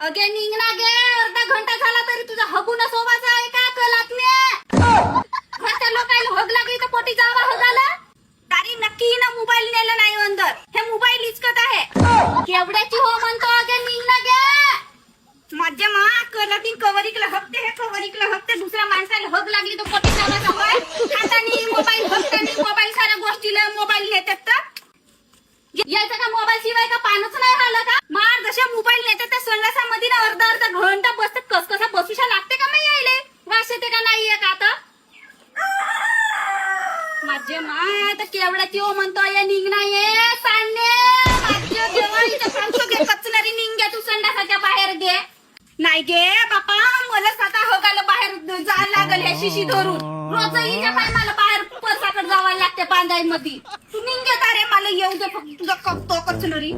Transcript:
अगे निघ ना गे, अर्धा घंटा झाला तरी तुझा हगून सोबाचा आहे का कलातने? घरच्या लोकांना हग लागली तर पोटी जावा हगाला. तारी नक्की ना मोबाईल नेला नाही अंदर, हे मोबाईल इचकत आहे. केवढ्याची हो म्हणतो अगे निघ ना गे. माझ्या मा कलातीन कवरिकला हगते, हे कवरिकला हगते, दुसऱ्या माणसाला हग लागली तर पोटी जावाचा होय. हाताने मोबाईल हगतानी मोबाईल साऱ्या गोष्टीला मोबाईल नेतात तर यायचं का? मोबाईल शिवाय का पानच नाही राहिलं का? मार जशा मोबाईल नेतात त्या संडासामध्ये ना अर्धा अर्धा घंटा बसतात, कसा बसूशा लागते का नाही यायले? वास येते का नाही का आता? माझे माय तर केवढ्याची हो म्हणतो या निघ नाहीये सांडणे. माझ्या देवाईच्या सांगतो कचनरी निघ गे, तू संडासाच्या बाहेर गे. नाही गे बापा, मला स्वतः हगाला बाहेर जायला लागल हे शिशी धरून. रोज हिच्या पाय मला बाहेर परसाकडे जावायला लागते बांधाई मध्ये. तू निघ रे, मला येऊ दे फक्त तुझा कचनरी.